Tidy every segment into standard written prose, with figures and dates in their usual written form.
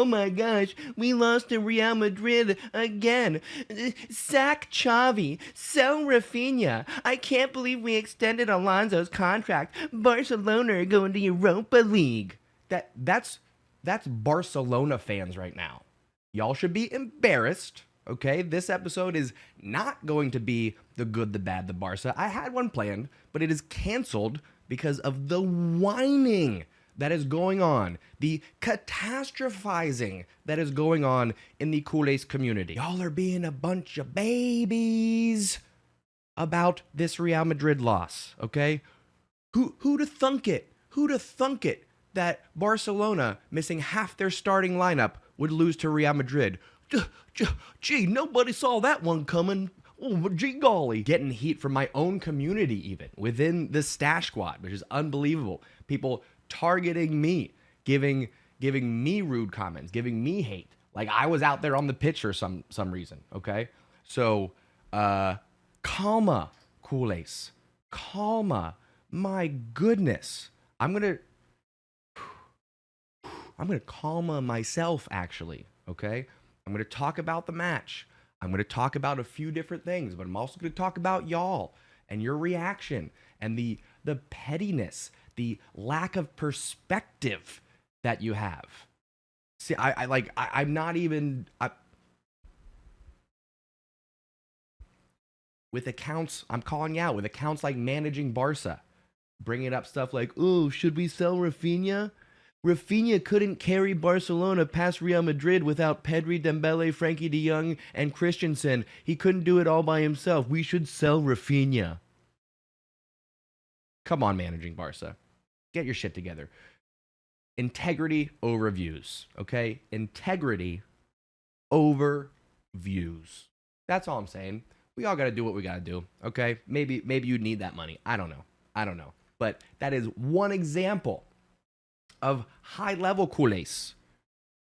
oh my gosh, we lost to Real Madrid again. Sack Xavi, sell Rafinha. I can't believe we extended Alonso's contract. Barcelona are going to Europa League. That's Barcelona fans right now. Y'all should be embarrassed. Okay, this episode is not going to be the good, the bad, the Barca. I had one planned, but it is canceled because of the whining that is going on, the catastrophizing that is going on in the Culés community. Y'all are being a bunch of babies about this Real Madrid loss, okay? Who'd have thunk it? Who'd have thunk it that Barcelona, missing half their starting lineup, would lose to Real Madrid? Gee, nobody saw that one coming. Oh, gee golly. Getting heat from my own community even, within the Stash Squad, which is unbelievable. People targeting me, giving me rude comments, giving me hate. Like I was out there on the pitch for some reason, okay? So, calma, Culés. Calma. My goodness. I'm gonna calma myself, actually, okay? I'm going to talk about the match. I'm going to talk about a few different things, but I'm also going to talk about y'all and your reaction and the pettiness, the lack of perspective that you have. See, I'm not even... with accounts, I'm calling you out, with accounts like Managing Barca, bringing up stuff like, oh, should we sell Rafinha? Rafinha couldn't carry Barcelona past Real Madrid without Pedri, Dembele, Frankie de Jong, and Christensen. He couldn't do it all by himself. We should sell Rafinha. Come on, Managing Barca. Get your shit together. Integrity over views, okay? Integrity over views. That's all I'm saying. We all got to do what we got to do, okay? Maybe you need that money. I don't know. But that is one example of high-level Culés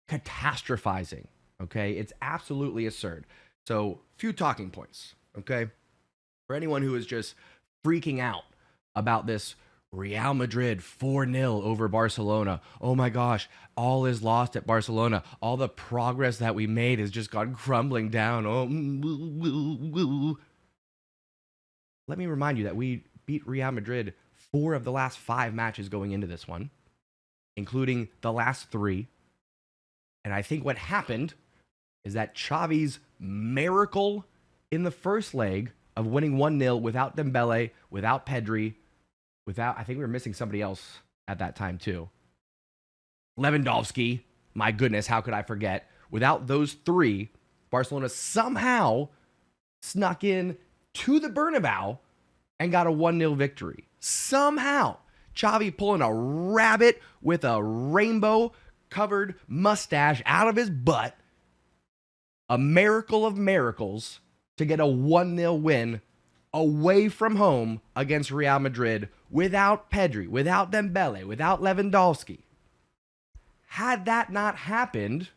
catastrophizing, okay? It's absolutely absurd. So, few talking points, okay? For anyone who is just freaking out about this Real Madrid 4-0 over Barcelona. Oh my gosh, all is lost at Barcelona. All the progress that we made has just gone crumbling down. Let me remind you that we beat Real Madrid 4 of the last 5 matches going into this one, including the last 3. And I think what happened is that Xavi's miracle in the first leg of winning 1-0 without Dembele, without Pedri, I think we were missing somebody else at that time too. Lewandowski, my goodness, how could I forget? Without those 3, Barcelona somehow snuck in to the Bernabeu and got a 1-0 victory. Somehow. Xavi pulling a rabbit with a rainbow-covered mustache out of his butt. A miracle of miracles to get a 1-0 win away from home against Real Madrid without Pedri, without Dembele, without Lewandowski. Had that not happened,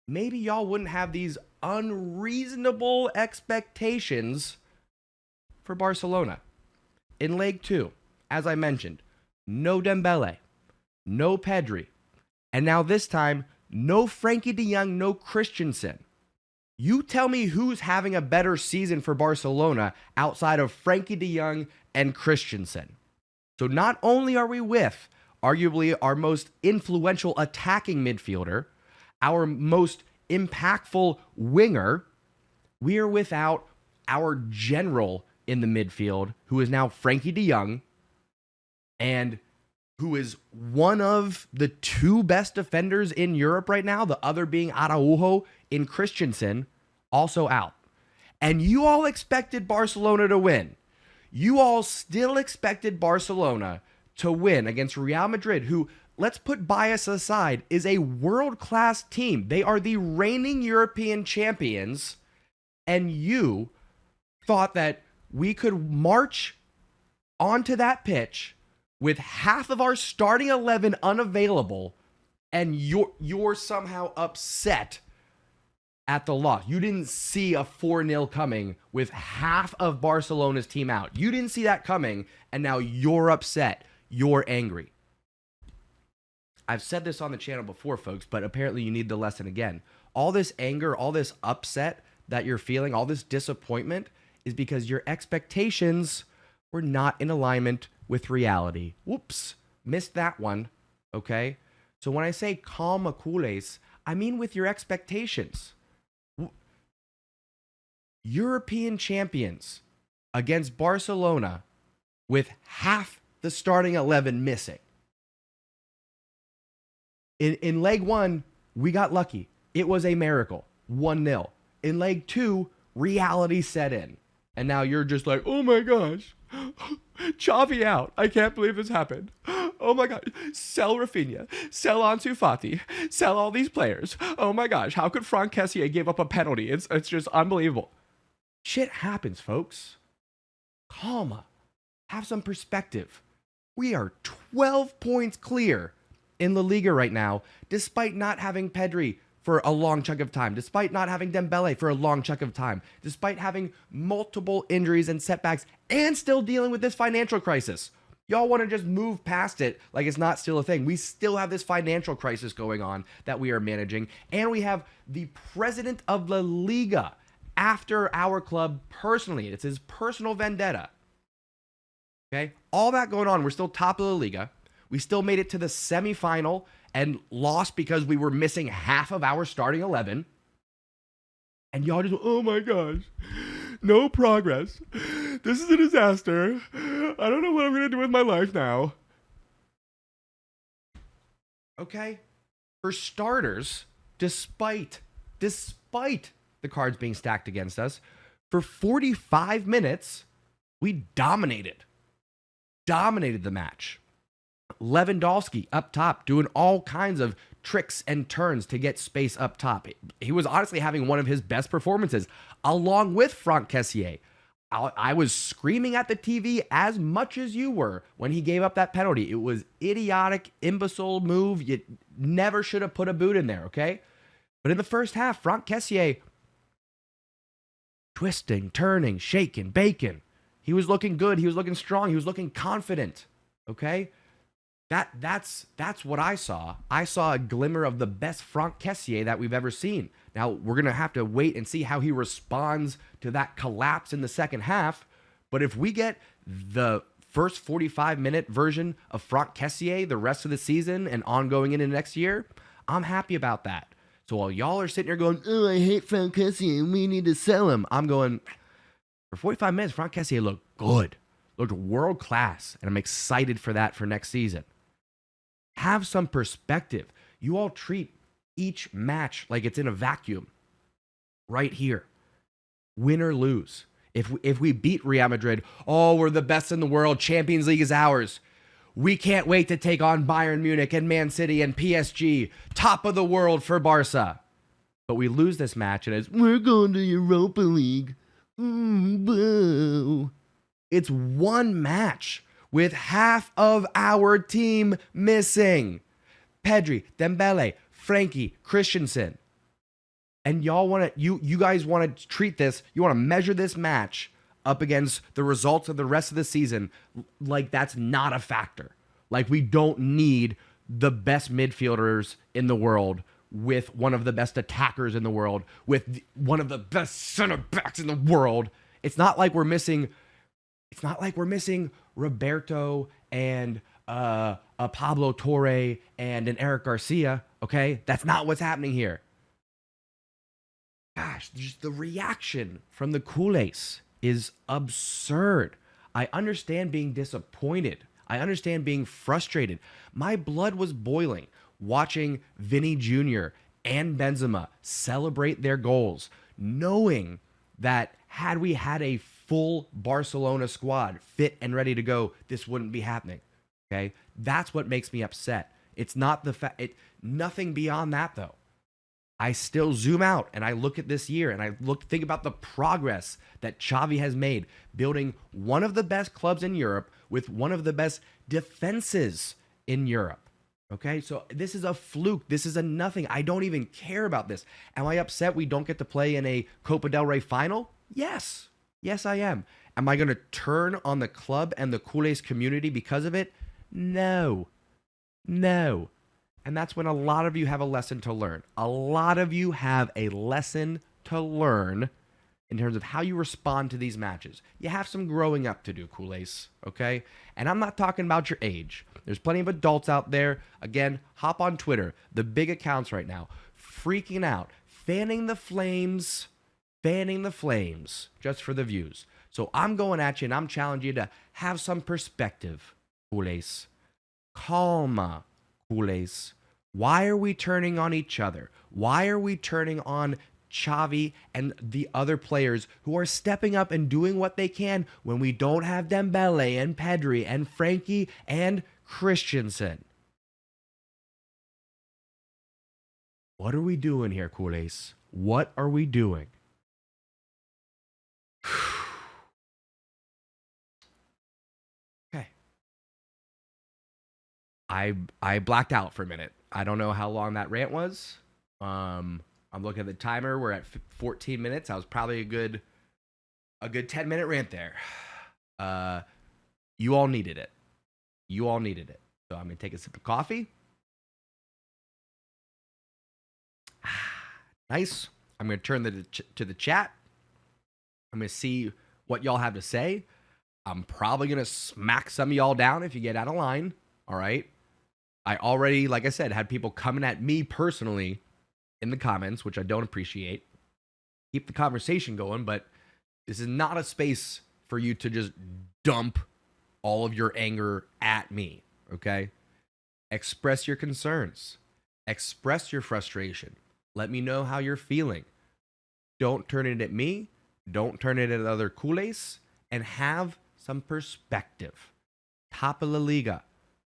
maybe y'all wouldn't have these unreasonable expectations for Barcelona. In leg 2, as I mentioned, no Dembele, no Pedri, and now this time, no Frankie de Jong, no Christensen. You tell me who's having a better season for Barcelona outside of Frankie de Jong and Christensen. So not only are we with arguably our most influential attacking midfielder, our most impactful winger, we are without our general in the midfield, who is now Frankie de Jong, and who is one of the 2 best defenders in Europe right now, the other being Araujo in Christensen, also out. And you all expected Barcelona to win. You all still expected Barcelona to win against Real Madrid, who, let's put bias aside, is a world-class team. They are the reigning European champions, and you thought that we could march onto that pitch with half of our starting 11 unavailable, and you're somehow upset at the loss. You didn't see a 4-0 coming with half of Barcelona's team out. You didn't see that coming, and now you're upset. You're angry. I've said this on the channel before, folks, but apparently you need the lesson again. All this anger, all this upset that you're feeling, all this disappointment is because your expectations were not in alignment with reality. Whoops, missed that one, okay? So when I say calma culés, I mean with your expectations. European champions against Barcelona with half the starting 11 missing. In leg one, we got lucky. It was a miracle, 1-0. In leg two, reality set in. And now you're just like, oh my gosh, Xavi out. I can't believe this happened. Oh my God, sell Rafinha, sell Ansu Fati, sell all these players. Oh my gosh, how could Franck Kessié give up a penalty? It's just unbelievable. Shit happens, folks. Calma. Have some perspective. We are 12 points clear in La Liga right now, despite not having Pedri for a long chunk of time, despite not having Dembele for a long chunk of time, despite having multiple injuries and setbacks, and still dealing with this financial crisis. Y'all want to just move past it like it's not still a thing. We still have this financial crisis going on that we are managing, and we have the president of La Liga after our club personally. It's his personal vendetta. Okay? All that going on. We're still top of the Liga. We still made it to the semifinal and lost because we were missing half of our starting 11. And y'all just, oh my gosh, no progress. This is a disaster. I don't know what I'm going to do with my life now. Okay? For starters, despite the cards being stacked against us, for 45 minutes, we dominated the match. Lewandowski up top doing all kinds of tricks and turns to get space up top. He was honestly having one of his best performances, along with Franck Kessié. I was screaming at the TV as much as you were when he gave up that penalty. It was idiotic, imbecile move. You never should have put a boot in there, okay? But in the first half, Franck Kessié, twisting, turning, shaking, baking. He was looking good. He was looking strong. He was looking confident, okay? That's what I saw. I saw a glimmer of the best Franck Kessié that we've ever seen. Now, we're going to have to wait and see how he responds to that collapse in the second half. But if we get the first 45-minute version of Franck Kessié the rest of the season and ongoing into next year, I'm happy about that. So while y'all are sitting here going, oh, I hate Franck Kessié and we need to sell him, I'm going, for 45 minutes, Franck Kessié looked good. Looked world class. And I'm excited for that for next season. Have some perspective. You all treat each match like it's in a vacuum. Right here. Win or lose. If we beat Real Madrid, oh, we're the best in the world. Champions League is ours. We can't wait to take on Bayern Munich and Man City and PSG. Top of the world for Barca. But we lose this match and it's, we're going to Europa League. Boo. It's one match with half of our team missing. Pedri, Dembele, Frankie, Christensen. And y'all want to, you guys want to treat this, you want to measure this match up against the results of the rest of the season like that's not a factor. Like we don't need the best midfielders in the world with one of the best attackers in the world, with one of the best center backs in the world. It's not like we're missing Roberto and a Pablo Torre and an Eric Garcia, okay? That's not what's happening here. Gosh, just the reaction from the culés is absurd. I understand being disappointed. I understand being frustrated. My blood was boiling watching Vinny Jr. and Benzema celebrate their goals, knowing that had we had a full Barcelona squad fit and ready to go, this wouldn't be happening. Okay? That's what makes me upset. It's not the fact, nothing beyond that though. I still zoom out and I look at this year and I think about the progress that Xavi has made, building one of the best clubs in Europe with one of the best defenses in Europe. Okay, so this is a fluke. This is a nothing. I don't even care about this. Am I upset we don't get to play in a Copa del Rey final? Yes. Yes, I am. Am I going to turn on the club and the culés community because of it? No. No. And that's when a lot of you have a lesson to learn. A lot of you have a lesson to learn in terms of how you respond to these matches. You have some growing up to do, Kool-Ace, okay? And I'm not talking about your age. There's plenty of adults out there. Again, hop on Twitter, the big accounts right now, freaking out, fanning the flames just for the views. So I'm going at you and I'm challenging you to have some perspective, Kool-Ace. Calma, Kool-Ace. Why are we turning on each other? Why are we turning on Xavi and the other players who are stepping up and doing what they can when we don't have Dembele and Pedri and Frankie and Christensen? What are we doing here, Kool-Ace? What are we doing? Okay. I blacked out for a minute. I don't know how long that rant was. I'm looking at the timer. We're at 14 minutes. That was probably a good 10-minute rant there. You all needed it. So I'm gonna take a sip of coffee. Nice. I'm gonna turn to the chat. I'm gonna see what y'all have to say. I'm probably gonna smack some of y'all down if you get out of line. All right. I already, like I said, had people coming at me personally in the comments, which I don't appreciate. Keep the conversation going, but this is not a space for you to just dump all of your anger at me, okay? Express your concerns. Express your frustration. Let me know how you're feeling. Don't turn it at me. Don't turn it at other Kool-Ace, and have some perspective. Top of La Liga.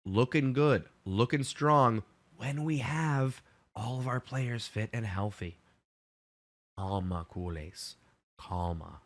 Looking good, looking strong when we have all of our players fit and healthy. Calma, Kool-Ace. Calma.